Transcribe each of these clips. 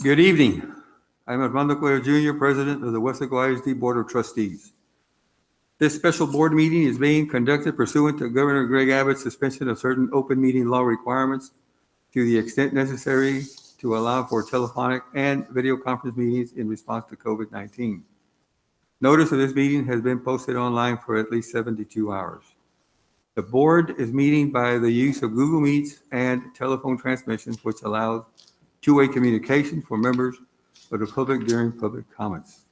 Good evening. I'm Armando Cuellar Jr., President of the Weslaco ISD Board of Trustees. This special board meeting is being conducted pursuant to Governor Greg Abbott's suspension of certain open meeting law requirements to the extent necessary to allow for telephonic and video conference meetings in response to COVID-19. Notice of this meeting has been posted online for at least 72 hours. The board is meeting by the use of Google Meets and telephone transmissions, which allows two-way communication for members of the public during public comments.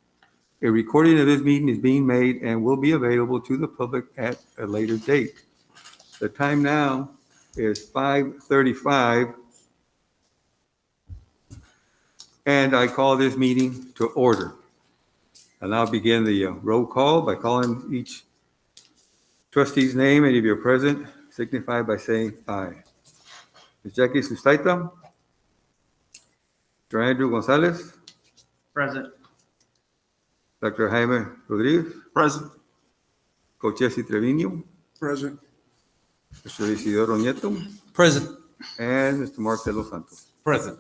A recording of this meeting is being made and will be available to the public at a later date. The time now is 5:35, and I call this meeting to order. I'll now begin the roll call by calling each trustee's name, and if you're present, signify by saying aye. Ms. Jackie Sustaita? Dr. Andrew Gonzalez? Present. Dr. Jaime Rodriguez? Present. Coach Jesse Trevino? Present. Mr. Isidoro Nieto? Present. And Mr. Mark de los Santos. Present.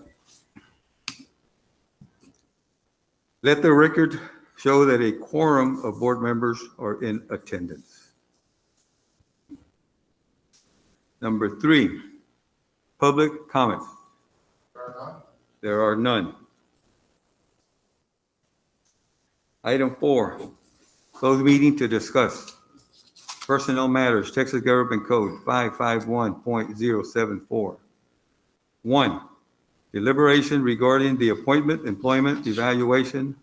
Let the record show that a quorum of board members are in attendance. Number 3, public comments. There are none. Item 4, close meeting to discuss personnel matters, Texas Government Code 551.074. 1, deliberation regarding the appointment, employment, evaluation,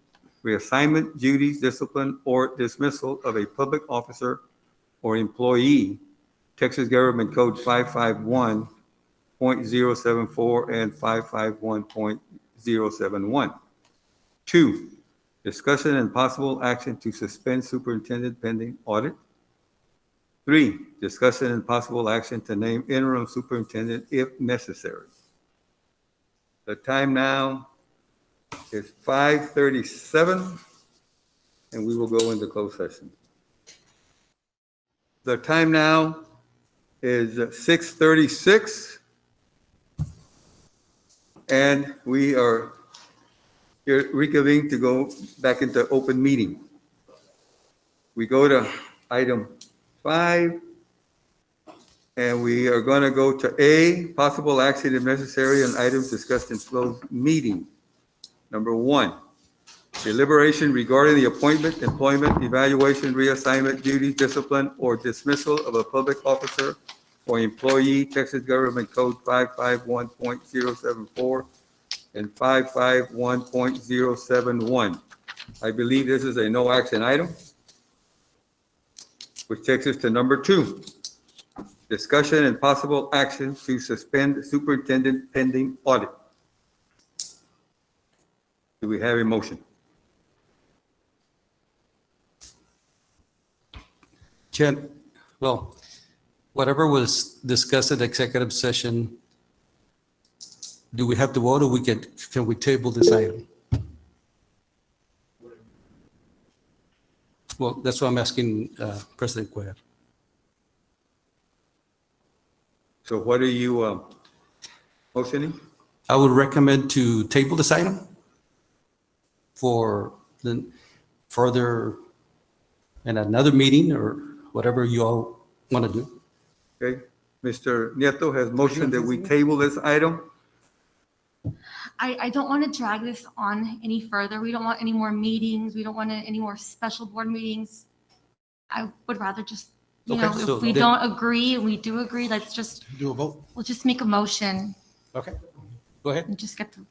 reassignment, duties, discipline, or dismissal of a public officer or employee, Texas Government Code 551.074 and 551.071. 2, discussion and possible action to suspend superintendent pending audit. 3, discussion and possible action to name interim superintendent if necessary. The time now is 5:37, and we will go into closed session. The time now is 6:36, and we are reconvening to go back into open meeting. We go to item 5, and we are going to go to A, possible action if necessary on items discussed in closed meeting. Number 1, deliberation regarding the appointment, employment, evaluation, reassignment, duties, discipline, or dismissal of a public officer or employee, Texas Government Code 551.074 and 551.071. I believe this is a no action item, which takes us to number 2, discussion and possible action to suspend superintendent pending audit. Do we have a motion? Chair, well, whatever was discussed at executive session, do we have to vote, or can we table this item? Well, that's why I'm asking President Cuellar. So what are you motioning? I would recommend to table this item for the further in another meeting or whatever you all want to do. Okay, Mr. Nieto has motioned that we table this item. I don't want to drag this on any further. We don't want any more meetings. We don't want any more special board meetings. I would rather just, if we don't agree, we do agree, let's just Do a vote? we'll just make a motion Okay, go ahead. and just get the.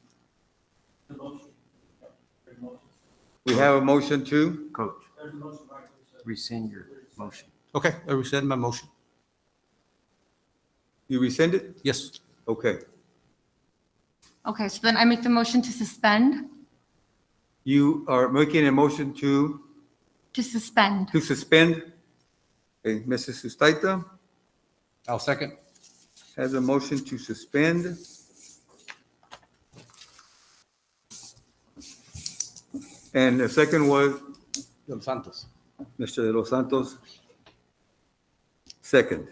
We have a motion to, Coach, rescind your motion. Okay, I rescind my motion. you rescind it? Yes. Okay. Okay, so then I make the motion to suspend. You are making a motion to suspend. suspend. Okay, Mrs. Sustaita I'll second. has a motion to suspend. And the second was Los Santos. Mr. De Los Santos. Second.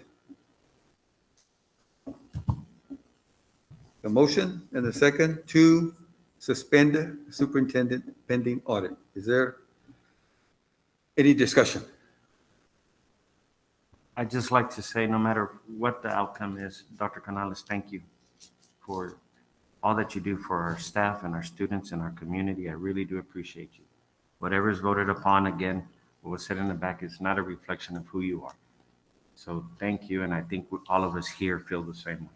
The motion and the second to suspend superintendent pending audit. Is there any discussion? I'd just like to say, no matter what the outcome is, Dr. Canales, thank you for all that you do for our staff and our students and our community. I really do appreciate you. Whatever is voted upon, again, what was said in the back is not a reflection of who you are. So thank you, and I think all of us here feel the same way.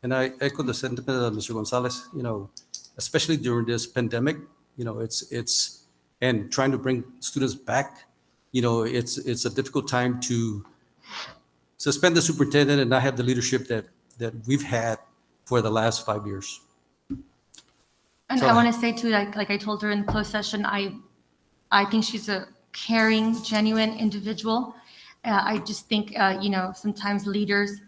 And I echo the sentiment of Mr. Gonzalez, especially during this pandemic, and trying to bring students back, it's a difficult time to suspend the superintendent and not have the leadership that we've had for the last 5 years. And So- I want to say too, like I told her in closed session, I think she's a caring, genuine individual. I just think, sometimes leaders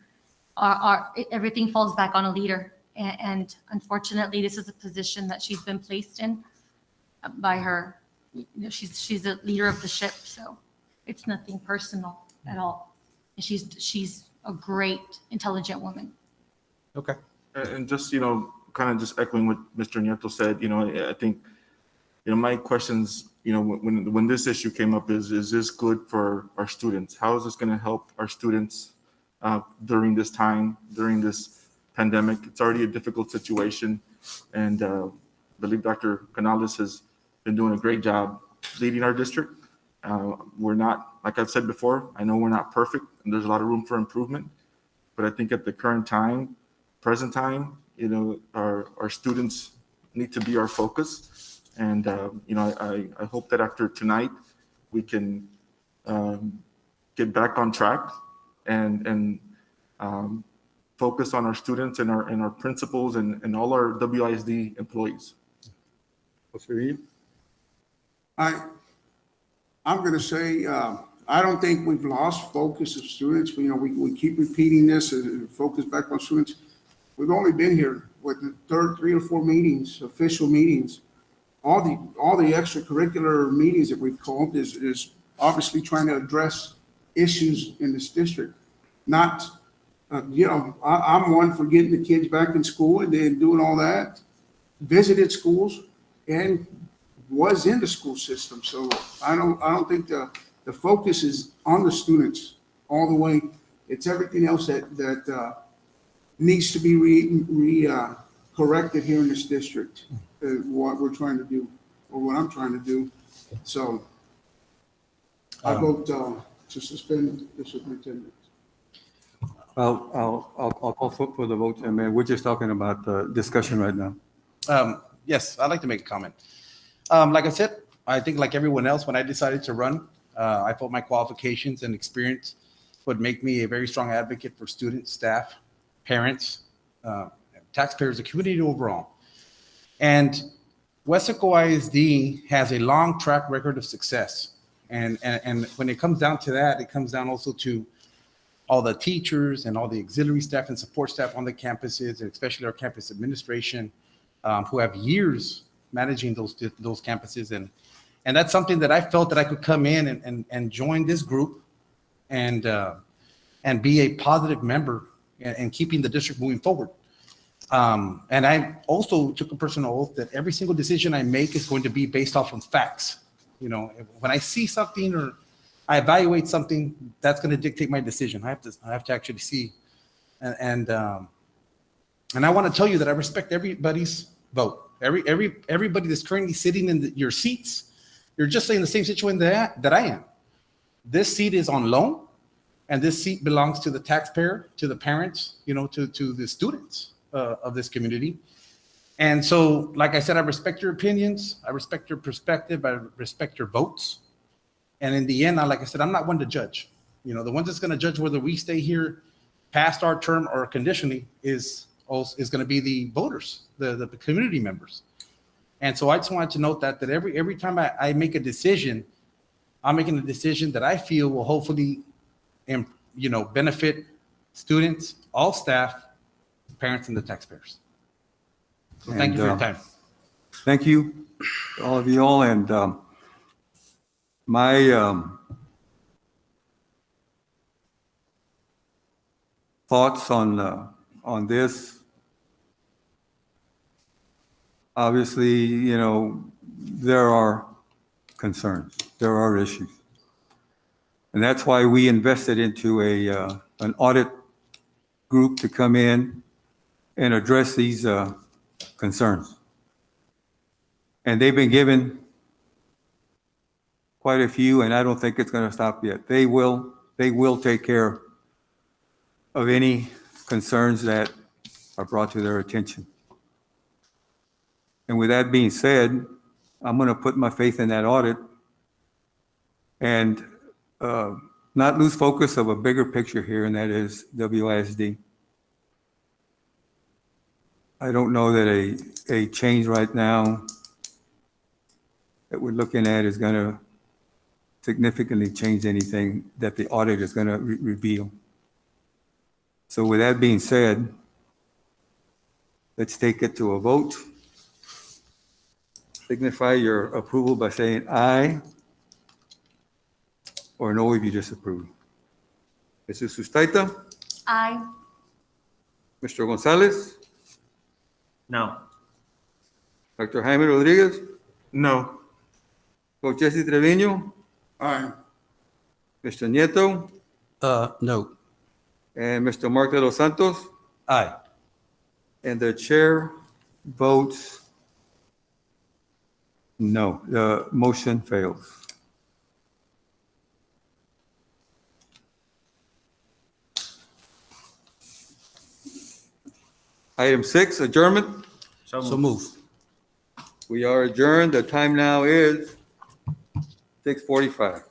everything falls back on a leader. And unfortunately, this is a position that she's been placed in by her. She's a leader of the ship, so it's nothing personal at all. And she's a great, intelligent woman. Okay. And just, kind of just echoing what Mr. Nieto said, I think, my questions, when this issue came up is this good for our students? How is this going to help our students during this time, during this pandemic? It's already a difficult situation. And I believe Dr. Canales has been doing a great job leading our district. We're not, like I've said before, I know we're not perfect and there's a lot of room for improvement, but I think at the current time, present time, our students need to be our focus. And, I hope that after tonight, we can get back on track and focus on our students and our principals and all our WISD employees. I'm going to say, I don't think we've lost focus of students. We keep repeating this and focus back on students. We've only been here with the third 3 or 4 meetings, official meetings. All the extracurricular meetings that we've called is obviously trying to address issues in this district. Not, I'm one for getting the kids back in school and then doing all that, visited schools and was in the school system. So I don't think the focus is on the students all the way. It's everything else that needs to be corrected here in this district. What we're trying to do, or what I'm trying to do. So I vote to suspend the superintendent. I'll call for the vote, and we're just talking about discussion right now. Yes, I'd like to make a comment. Like I said, I think like everyone else, when I decided to run, I felt my qualifications and experience would make me a very strong advocate for students, staff, parents, taxpayers, the community overall. And Weslaco ISD has a long track record of success. And when it comes down to that, it comes down also to all the teachers and all the auxiliary staff and support staff on the campuses, and especially our campus administration, who have years managing those campuses. And that's something that I felt that I could come in and join this group and be a positive member and keeping the district moving forward. And I also took a personal oath that every single decision I make is going to be based off of facts. When I see something or I evaluate something, that's going to dictate my decision. I have to actually see. And I want to tell you that I respect everybody's vote. Everybody that's currently sitting in your seats, you're just in the same situation that I am. This seat is on loan, and this seat belongs to the taxpayer, to the parents, to the students of this community. And so, like I said, I respect your opinions. I respect your perspective. I respect your votes. And in the end, like I said, I'm not one to judge. The one that's going to judge whether we stay here past our term or conditionally is going to be the voters, the community members. And so I just wanted to note that every time I make a decision, I'm making a decision that I feel will hopefully, benefit students, all staff, parents, and the taxpayers. So thank you for your time. Thank you, all of you all, and my thoughts on this. obviously, you know, there are concerns, there are issues. And that's why we invested into an audit group to come in and address these concerns. And they've been given quite a few, and I don't think it's going to stop yet. They will take care of any concerns that are brought to their attention. And with that being said, I'm going to put my faith in that audit and not lose focus of a bigger picture here, and that is WISD. I don't know that a change right now that we're looking at is going to significantly change anything that the audit is going to reveal. So with that being said, let's take it to a vote. Signify your approval by saying aye or no if you disapprove. Mrs. Sustaita? Aye. Mr. Gonzalez? No. Dr. Jaime Rodriguez? No. Coach Jesse Trevino? Aye. Mr. Nieto? No. And Mr. Mark de los Santos? Aye. And the chair votes no. The motion fails. Item 6, adjournment. So So moved. move. We are adjourned. The time now is 6:45.